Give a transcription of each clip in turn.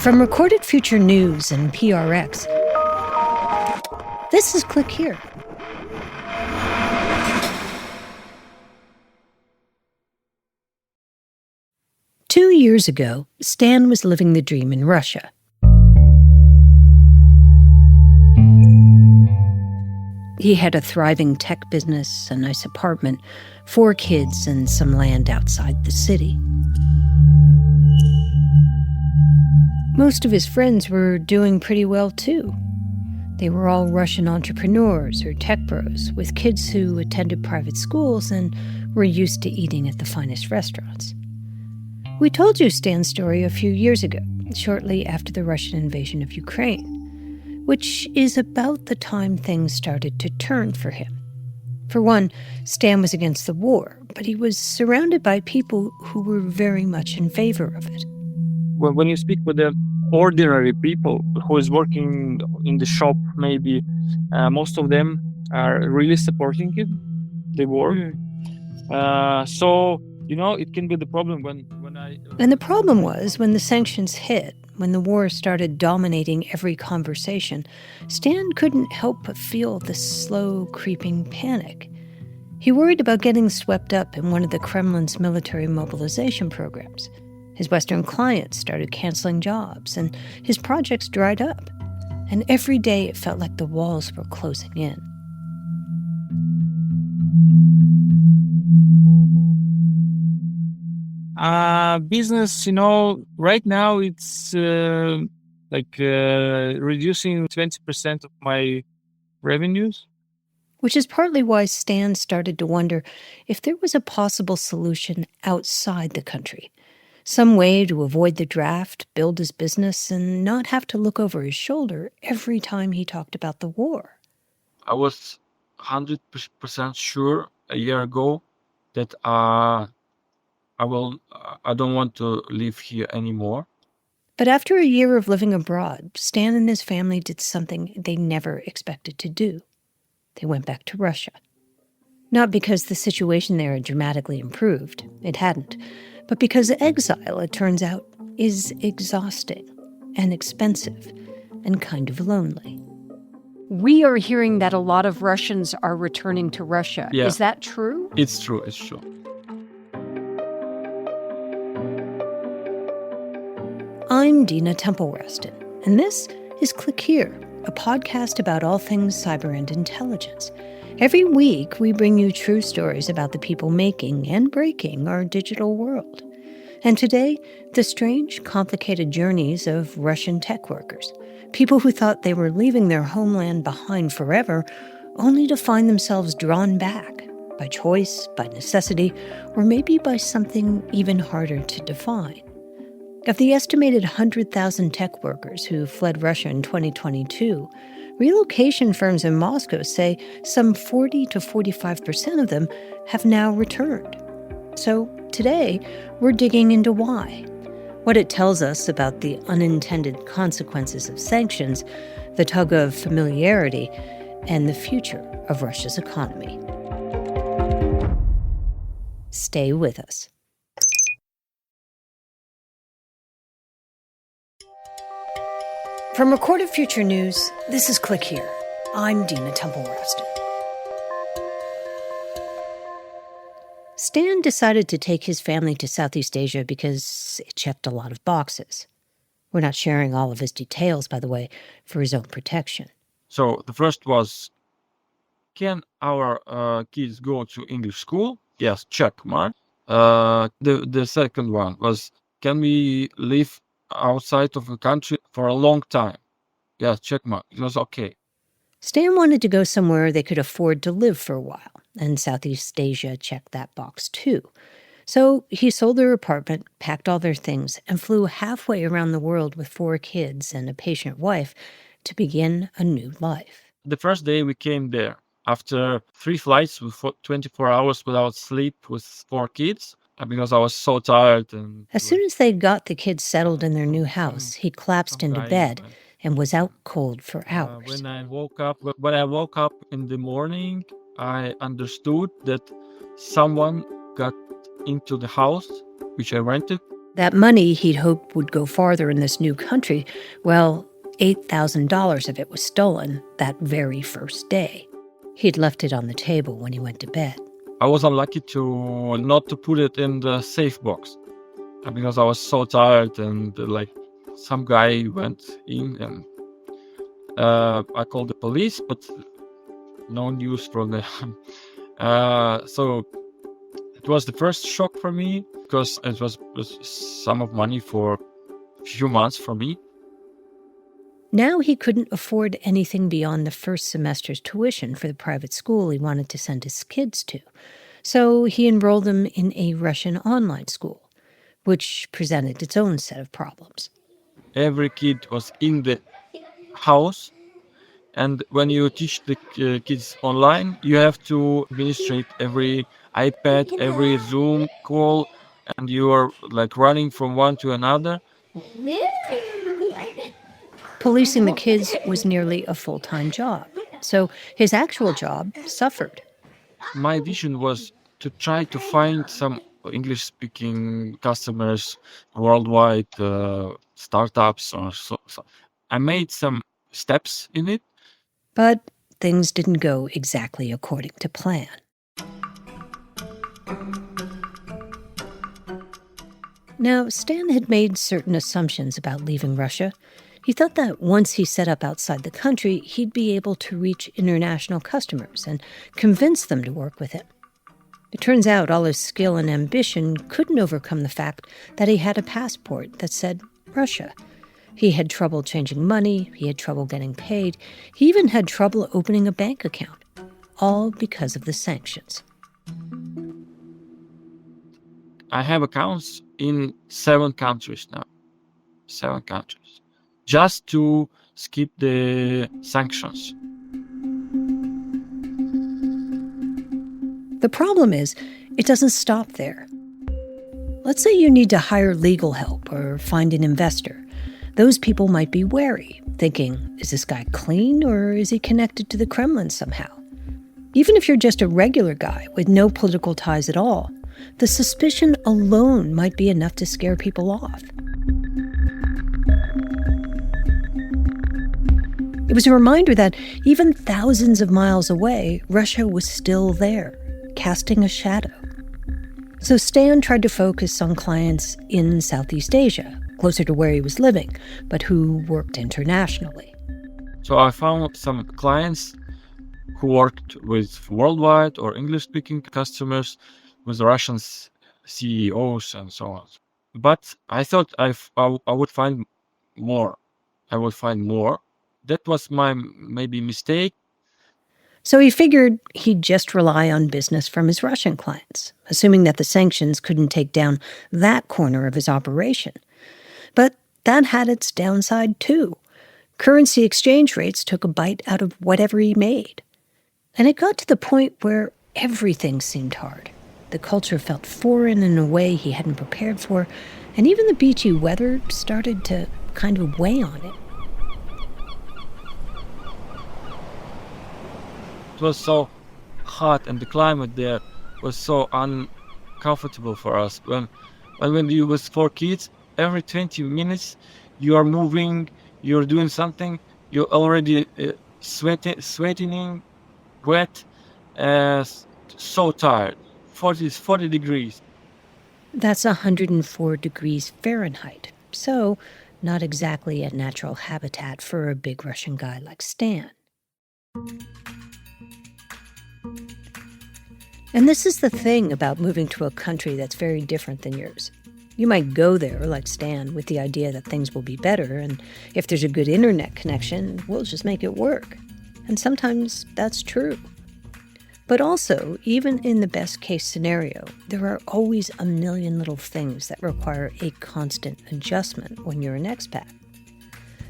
From Recorded Future News and PRX, this is Click Here. Two years ago, Stan was living the dream in Russia. He had a thriving tech business, a nice apartment, 4 kids, and some land outside the city. Most of his friends were doing pretty well, too. They were all Russian entrepreneurs or tech bros with kids who attended private schools and were used to eating at the finest restaurants. We told you Stan's story a few years ago, shortly after the Russian invasion of Ukraine, which is about the time things started to turn for him. For one, Stan was against the war, but he was surrounded by people who were very much in favor of it. When you speak with the ordinary people who is working in the shop, maybe most of them are really supporting it, the war. So, it can be the problem when I... And the problem was when the sanctions hit, when the war started dominating every conversation, Stan couldn't help but feel the slow, creeping panic. He worried about getting swept up in one of the Kremlin's military mobilization programs. His Western clients started canceling jobs, and his projects dried up. And every day it felt like the walls were closing in. Business, right now it's reducing 20% of my revenues. Which is partly why Stan started to wonder if there was a possible solution outside the country. Some way to avoid the draft, build his business, and not have to look over his shoulder every time he talked about the war. I was 100% sure a year ago that I don't want to live here anymore. But after a year of living abroad, Stan and his family did something they never expected to do. They went back to Russia. Not because the situation there had dramatically improved. It hadn't. But because exile, it turns out, is exhausting and expensive and kind of lonely. We are hearing that a lot of Russians are returning to Russia. Yeah. Is that true? It's true. I'm Dina Temple-Raston, and this is Click Here, a podcast about all things cyber and intelligence. Every week, we bring you true stories about the people making and breaking our digital world. And today, the strange, complicated journeys of Russian tech workers, people who thought they were leaving their homeland behind forever, only to find themselves drawn back by choice, by necessity, or maybe by something even harder to define. Of the estimated 100,000 tech workers who fled Russia in 2022, relocation firms in Moscow say some 40 to 45% of them have now returned. So today, we're digging into why, what it tells us about the unintended consequences of sanctions, the tug of familiarity, and the future of Russia's economy. Stay with us. From Recorded Future News, this is Click Here. I'm Dina Temple-Raston. Stan decided to take his family to Southeast Asia because it checked a lot of boxes. We're not sharing all of his details, by the way, for his own protection. So the first was, can our kids go to English school? Yes, check mark. The second one was, can we live outside of the country for a long time? Yes, check mark. It was okay. Stan wanted to go somewhere they could afford to live for a while, and Southeast Asia checked that box too. So he sold their apartment, packed all their things, and flew halfway around the world with 4 kids and a patient wife to begin a new life. The first day we came there, after 3 flights with 24 hours without sleep with 4 kids, because I was so tired. And as soon as they got the kids settled in their new house, he collapsed into bed and was out cold for hours. When I woke up in the morning, I understood that someone got into the house which I rented, That money he'd hoped would go farther in this new country, well, $8,000 of it was stolen that very first day. He'd left it on the table when he went to bed. I was unlucky to not to put it in the safe box because I was so tired, and like some guy went in, and I called the police, but no news from them. So it was the first shock for me because it was sum of money for a few months for me. Now he couldn't afford anything beyond the first semester's tuition for the private school he wanted to send his kids to. So he enrolled them in a Russian online school, which presented its own set of problems. Every kid was in the house, and when you teach the kids online, you have to administrate every iPad, every Zoom call, and you are like running from one to another. Policing the kids was nearly a full-time job, so his actual job suffered. My vision was to try to find some English-speaking customers worldwide, startups or so. I made some steps in it. But things didn't go exactly according to plan. Now, Stan had made certain assumptions about leaving Russia. He thought that once he set up outside the country, he'd be able to reach international customers and convince them to work with him. It turns out all his skill and ambition couldn't overcome the fact that he had a passport that said Russia. He had trouble changing money, he had trouble getting paid, he even had trouble opening a bank account, all because of the sanctions. I have accounts in 7 countries now. 7 countries. Just to skip the sanctions. The problem is, it doesn't stop there. Let's say you need to hire legal help or find an investor. Those people might be wary, thinking, is this guy clean or is he connected to the Kremlin somehow? Even if you're just a regular guy with no political ties at all, the suspicion alone might be enough to scare people off. It was a reminder that even thousands of miles away, Russia was still there, casting a shadow. So Stan tried to focus on clients in Southeast Asia, closer to where he was living, but who worked internationally. So I found some clients who worked with worldwide or English-speaking customers, with Russian CEOs and so on. But I thought I would find more. I would find more. That was my maybe mistake. So he figured he'd just rely on business from his Russian clients, assuming that the sanctions couldn't take down that corner of his operation. But that had its downside too. Currency exchange rates took a bite out of whatever he made. And it got to the point where everything seemed hard. The culture felt foreign in a way he hadn't prepared for, and even the beachy weather started to kind of weigh on it. It was so hot, and the climate there was so uncomfortable for us. When you was 4 kids, every 20 minutes you are moving, you're doing something, you're already sweating, wet, so tired. 40 degrees. That's 104 degrees Fahrenheit, so not exactly a natural habitat for a big Russian guy like Stan. And this is the thing about moving to a country that's very different than yours. You might go there, like Stan, with the idea that things will be better, and if there's a good internet connection, we'll just make it work. And sometimes that's true. But also, even in the best-case scenario, there are always a million little things that require a constant adjustment when you're an expat.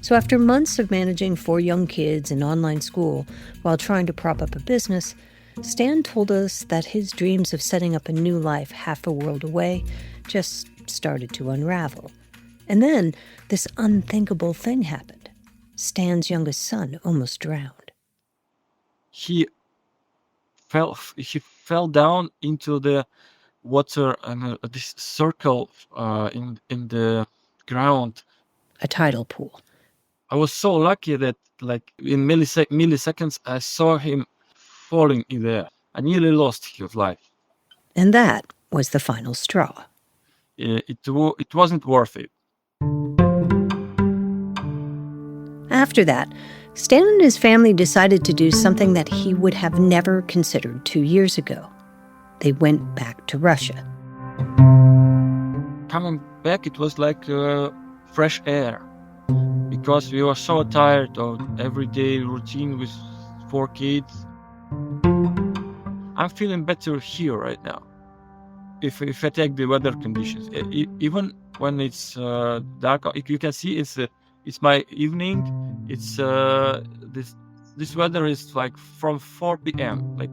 So after months of managing 4 young kids in online school while trying to prop up a business, Stan told us that his dreams of setting up a new life half a world away just started to unravel. And then this unthinkable thing happened. Stan's youngest son almost drowned. He fell down into the water and this circle in the ground. A tidal pool. I was so lucky that, like, in milliseconds, I saw him falling in there. I nearly lost his life. And that was the final straw. It wasn't worth it. After that, Stan and his family decided to do something that he would have never considered 2 years ago. They went back to Russia. Coming back, it was like fresh air, because we were so tired of everyday routine with 4 kids. I'm feeling better here right now. If I take the weather conditions, even when it's dark, you can see it's my evening. It's this weather is like from 4 p.m. like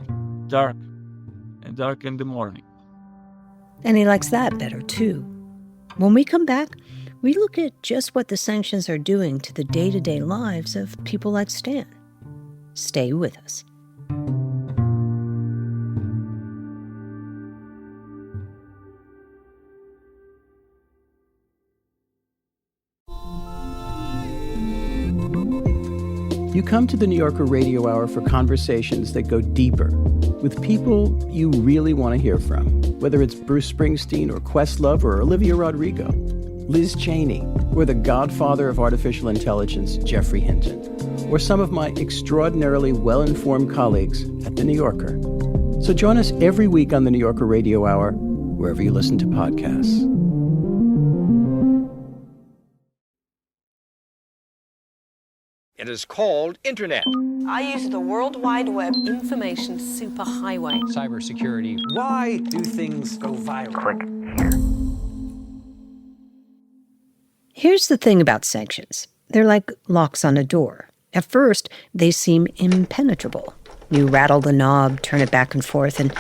dark in the morning. And he likes that better too. When we come back, we look at just what the sanctions are doing to the day-to-day lives of people like Stan. Stay with us. You come to the New Yorker Radio Hour for conversations that go deeper with people you really want to hear from, whether it's Bruce Springsteen or Questlove or Olivia Rodrigo, Liz Cheney, or the godfather of artificial intelligence, Jeffrey Hinton, or some of my extraordinarily well-informed colleagues at The New Yorker. So join us every week on the New Yorker Radio Hour, wherever you listen to podcasts. It is called Internet. I use the World Wide Web information superhighway. Cybersecurity. Why do things go viral? Click Here's the thing about sanctions. They're like locks on a door. At first, they seem impenetrable. You rattle the knob, turn it back and forth, and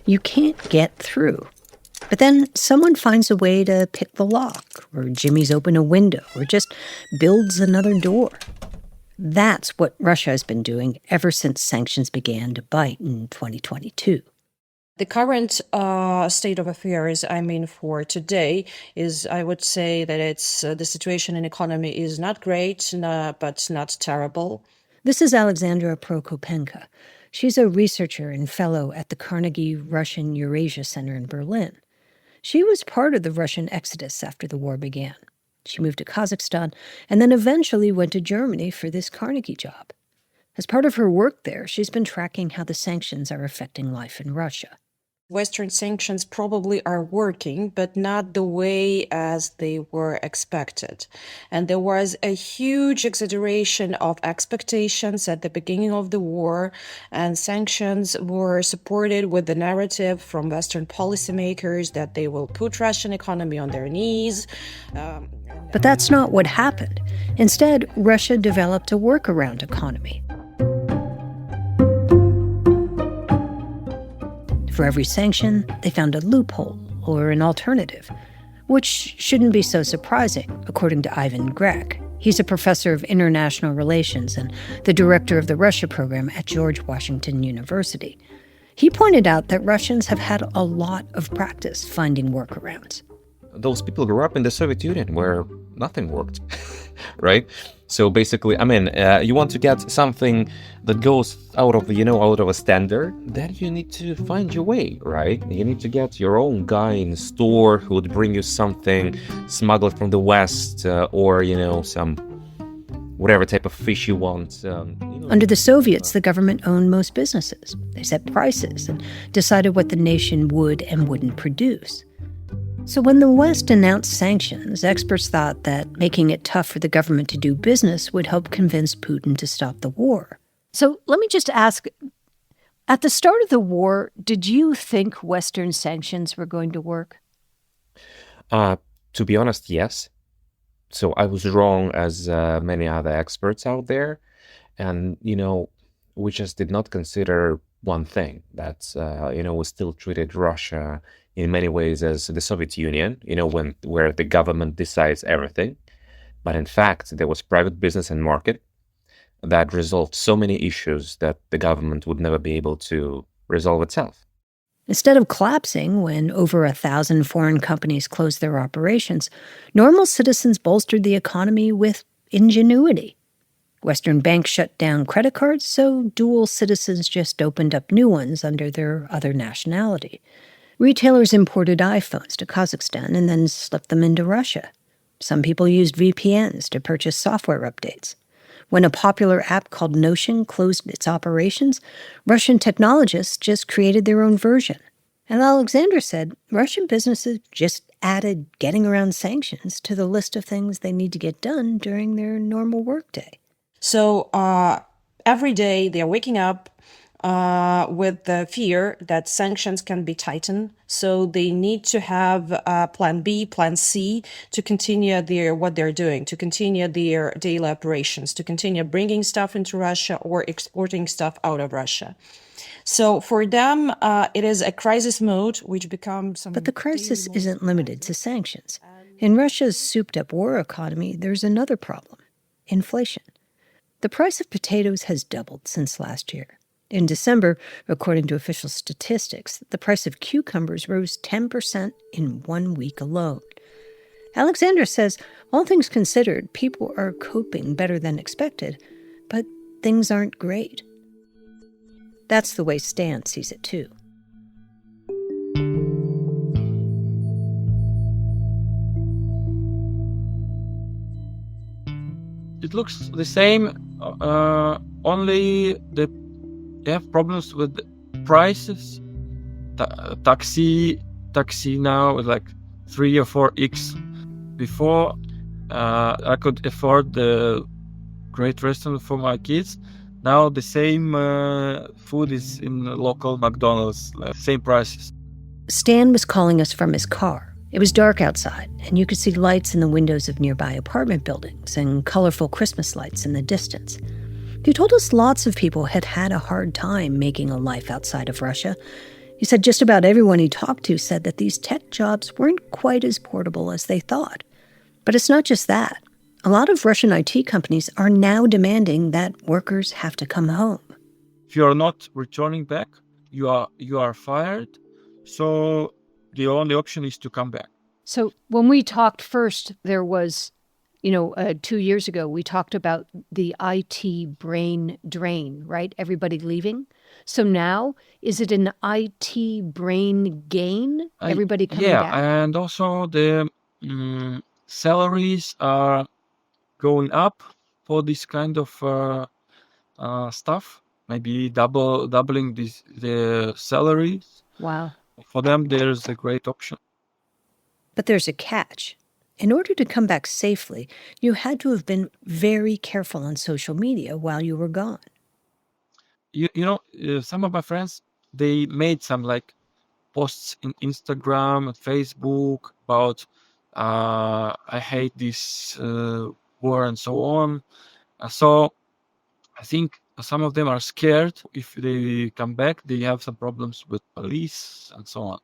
you can't get through. But then someone finds a way to pick the lock, or jimmies open a window, or just builds another door. That's what Russia has been doing ever since sanctions began to bite in 2022. The current state of affairs, for today, is, I would say that it's the situation in economy is not great, but not terrible. This is Alexandra Prokopenko. She's a researcher and fellow at the Carnegie Russian Eurasia Center in Berlin. She was part of the Russian exodus after the war began. She moved to Kazakhstan and then eventually went to Germany for this Carnegie job. As part of her work there, she's been tracking how the sanctions are affecting life in Russia. Western sanctions probably are working, but not the way as they were expected. And there was a huge exaggeration of expectations at the beginning of the war, and sanctions were supported with the narrative from Western policymakers that they will put Russian economy on their knees. But that's not what happened. Instead, Russia developed a workaround economy. For every sanction, they found a loophole or an alternative, which shouldn't be so surprising, according to Ivan Grek. He's a professor of international relations and the director of the Russia program at George Washington University. He pointed out that Russians have had a lot of practice finding workarounds. Those people grew up in the Soviet Union where nothing worked, right? So basically, you want to get something that goes out of a standard, then you need to find your way, right? You need to get your own guy in the store who would bring you something smuggled from the West, or, some whatever type of fish you want. Under the Soviets, the government owned most businesses. They set prices and decided what the nation would and wouldn't produce. So when the West announced sanctions, experts thought that making it tough for the government to do business would help convince Putin to stop the war. So let me just ask, at the start of the war, did you think Western sanctions were going to work? To be honest, yes. So I was wrong, as many other experts out there. And, we just did not consider one thing, that, we still treated Russia in many ways as the Soviet Union, where the government decides everything. But in fact, there was private business and market that resolved so many issues that the government would never be able to resolve itself. Instead of collapsing when over 1,000 foreign companies closed their operations, normal citizens bolstered the economy with ingenuity. Western banks shut down credit cards, so dual citizens just opened up new ones under their other nationality. Retailers imported iPhones to Kazakhstan and then slipped them into Russia. Some people used VPNs to purchase software updates. When a popular app called Notion closed its operations, Russian technologists just created their own version. And Alexander said Russian businesses just added getting around sanctions to the list of things they need to get done during their normal workday. So every day they're waking up with the fear that sanctions can be tightened. So they need to have plan B, plan C to continue what they're doing, to continue their daily operations, to continue bringing stuff into Russia or exporting stuff out of Russia. So for them, it is a crisis mode, which becomes... But the crisis isn't limited to sanctions. In Russia's souped-up war economy, there's another problem: inflation. The price of potatoes has doubled since last year. In December, according to official statistics, the price of cucumbers rose 10% in 1 week alone. Alexander says, all things considered, people are coping better than expected, but things aren't great. That's the way Stan sees it, too. It looks the same, only they have problems with prices. Taxi now is like 3 or 4x. Before, I could afford the great restaurant for my kids. Now the same food is in local McDonald's, same prices. Stan was calling us from his car. It was dark outside, and you could see lights in the windows of nearby apartment buildings and colorful Christmas lights in the distance. He told us lots of people had had a hard time making a life outside of Russia. He said just about everyone he talked to said that these tech jobs weren't quite as portable as they thought. But it's not just that. A lot of Russian IT companies are now demanding that workers have to come home. If you are not returning back, you are fired. So the only option is to come back. So when we talked first, there was, 2 years ago, we talked about the IT brain drain, right? Everybody leaving. So now, is it an IT brain gain? Everybody coming back? Yeah, and also the salaries are going up for this kind of stuff. Maybe doubling the salaries. Wow. For them, there's a great option. But there's a catch. In order to come back safely, you had to have been very careful on social media while you were gone. Some of my friends, they made some posts in Instagram and Facebook about I hate this war and so on. So I think some of them are scared. If they come back, they have some problems with police and so on.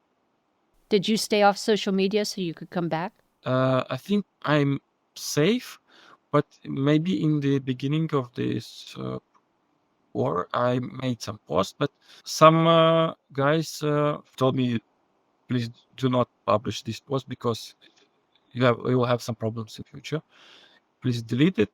Did you stay off social media so you could come back? I think I'm safe, but maybe in the beginning of this war, I made some posts. But some guys told me, please do not publish this post because you will have some problems in future. Please delete it.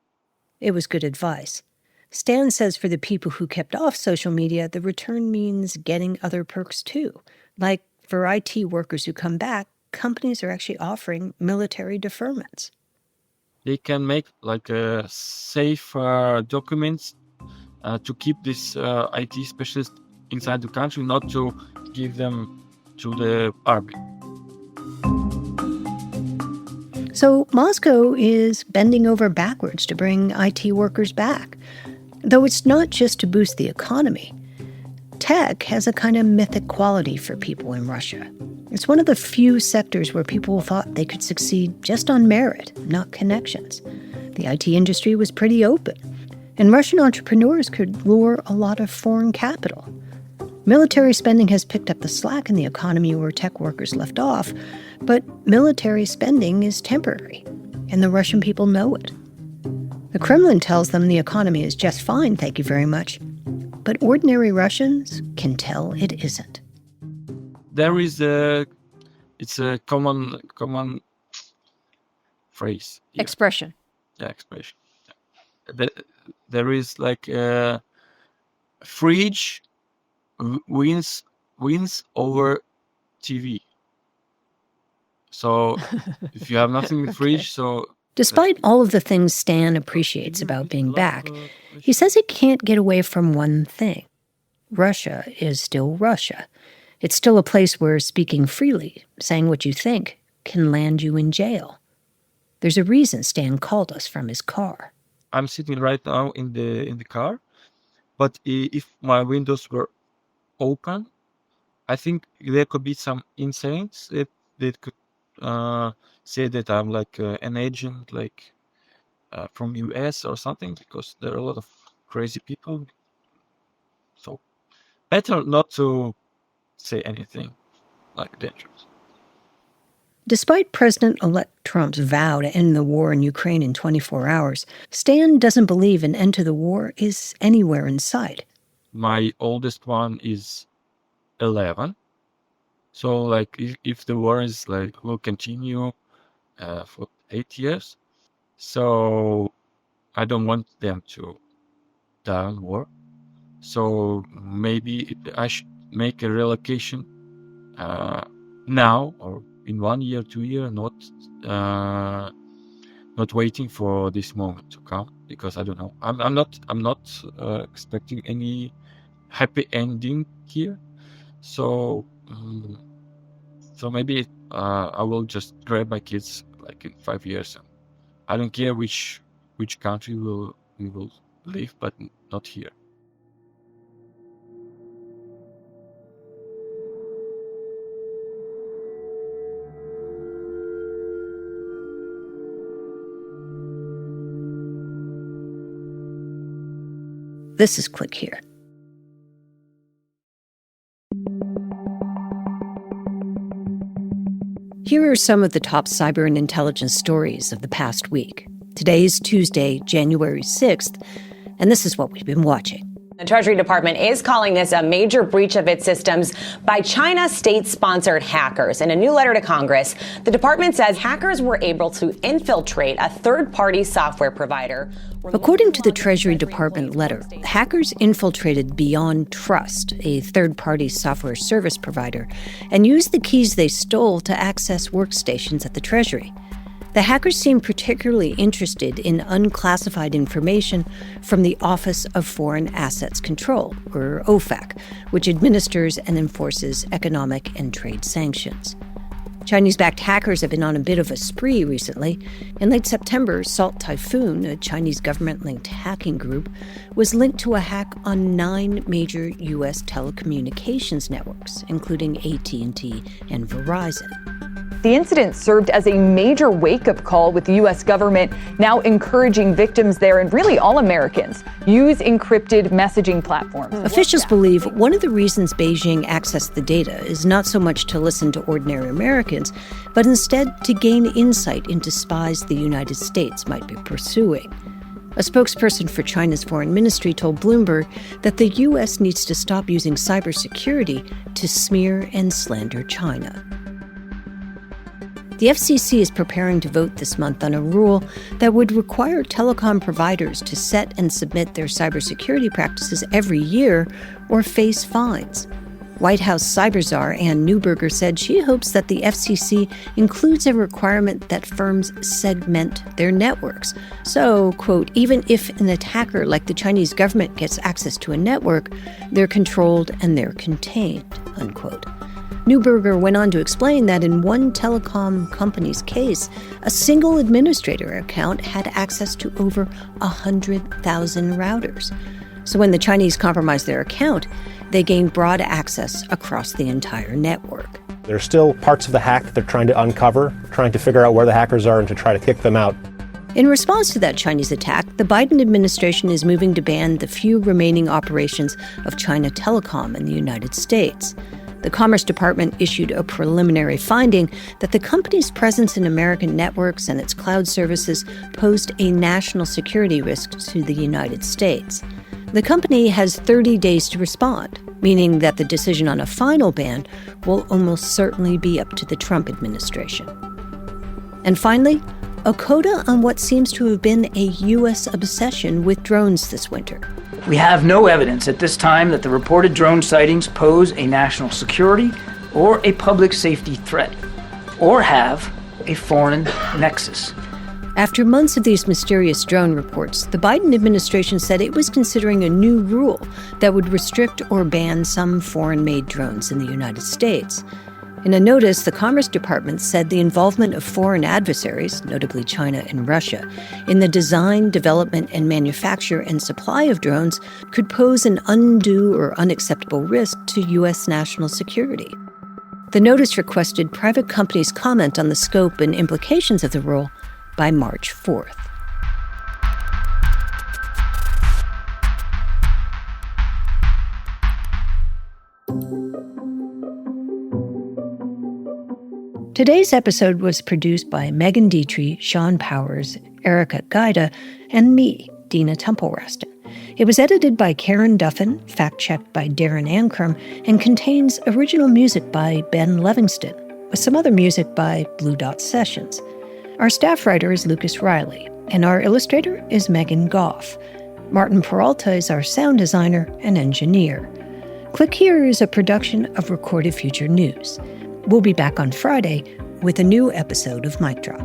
It was good advice. Stan says for the people who kept off social media, the return means getting other perks too. Like for IT workers who come back, companies are actually offering military deferments. They can make safe documents to keep this IT specialist inside the country, not to give them to the army. So Moscow is bending over backwards to bring IT workers back. Though it's not just to boost the economy. Tech has a kind of mythic quality for people in Russia. It's one of the few sectors where people thought they could succeed just on merit, not connections. The IT industry was pretty open, and Russian entrepreneurs could lure a lot of foreign capital. Military spending has picked up the slack in the economy where tech workers left off, but military spending is temporary, and the Russian people know it. The Kremlin tells them the economy is just fine, thank you very much. But ordinary Russians can tell it isn't. there is it's a common phrase here. Expression. Yeah, expression. There is like fridge wins over TV. So if you have nothing in the fridge, so Despite all of the things Stan appreciates about being back, he says he can't get away from one thing. Russia is still Russia. It's still a place where speaking freely, saying what you think, can land you in jail. There's a reason Stan called us from his car. I'm sitting right now in the car, but if my windows were open, I think there could be some insanes that could say that I'm like an agent, like from US or something, because there are a lot of crazy people. So better not to say anything like dangerous. Despite President-elect Trump's vow to end the war in Ukraine in 24 hours, Stan doesn't believe an end to the war is anywhere in sight. My oldest one is 11. So like if the war is like will continue for 8 years, so I don't want them to die in war. So maybe I should make a relocation now or in 1 year, 2 years, not waiting for this moment to come, because I don't know. I'm not expecting any happy ending here. So maybe I will just grab my kids like in 5 years. And I don't care which country we will live, but not here. This is Click Here. Here are some of the top cyber and intelligence stories of the past week. Today is Tuesday, January 6th, and this is what we've been watching. The Treasury Department is calling this a major breach of its systems by China state-sponsored hackers. In a new letter to Congress, the department says hackers were able to infiltrate a third-party software provider. According to the Treasury Department letter, hackers infiltrated Beyond Trust, a third-party software service provider, and used the keys they stole to access workstations at the Treasury. The hackers seemed particularly interested in unclassified information from the Office of Foreign Assets Control, or OFAC, which administers and enforces economic and trade sanctions. Chinese-backed hackers have been on a bit of a spree recently. In late September, Salt Typhoon, a Chinese government-linked hacking group, was linked to a hack on 9 major U.S. telecommunications networks, including AT&T and Verizon. The incident served as a major wake-up call, with the U.S. government now encouraging victims there, and really all Americans, use encrypted messaging platforms. Officials believe one of the reasons Beijing accessed the data is not so much to listen to ordinary Americans, but instead to gain insight into spies the United States might be pursuing. A spokesperson for China's foreign ministry told Bloomberg that the U.S. needs to stop using cybersecurity to smear and slander China. The FCC is preparing to vote this month on a rule that would require telecom providers to set and submit their cybersecurity practices every year or face fines. White House cyber czar Ann Neuberger said she hopes that the FCC includes a requirement that firms segment their networks. So, quote, even if an attacker like the Chinese government gets access to a network, they're controlled and they're contained, unquote. Neuberger went on to explain that in one telecom company's case, a single administrator account had access to over 100,000 routers. So when the Chinese compromised their account, they gained broad access across the entire network. There are still parts of the hack that they're trying to uncover, trying to figure out where the hackers are and to try to kick them out. In response to that Chinese attack, the Biden administration is moving to ban the few remaining operations of China Telecom in the United States. The Commerce Department issued a preliminary finding that the company's presence in American networks and its cloud services posed a national security risk to the United States. The company has 30 days to respond. meaning that the decision on a final ban will almost certainly be up to the Trump administration. And finally, a coda on what seems to have been a U.S. obsession with drones this winter. We have no evidence at this time that the reported drone sightings pose a national security or a public safety threat, or have a foreign nexus. After months of these mysterious drone reports, the Biden administration said it was considering a new rule that would restrict or ban some foreign-made drones in the United States. In a notice, the Commerce Department said the involvement of foreign adversaries, notably China and Russia, in the design, development, and manufacture and supply of drones could pose an undue or unacceptable risk to U.S. national security. The notice requested private companies comment on the scope and implications of the rule by March 4th. Today's episode was produced by Megan Dietrich, Sean Powers, Erica Gaida, and me, Dina Temple-Raston. It was edited by Karen Duffin, fact-checked by Darren Ankrum, and contains original music by Ben Levingston, with some other music by Blue Dot Sessions. Our staff writer is Lucas Riley, and our illustrator is Megan Goff. Martin Peralta is our sound designer and engineer. Click Here is a production of Recorded Future News. We'll be back on Friday with a new episode of Mic Drop.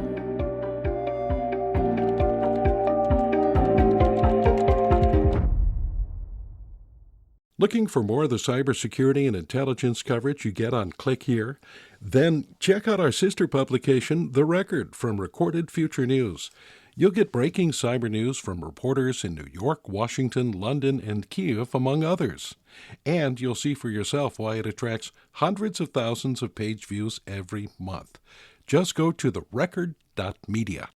Looking for more of the cybersecurity and intelligence coverage you get on Click Here? Then check out our sister publication, The Record, from Recorded Future News. You'll get breaking cyber news from reporters in New York, Washington, London, and Kyiv, among others. And you'll see for yourself why it attracts hundreds of thousands of page views every month. Just go to therecord.media.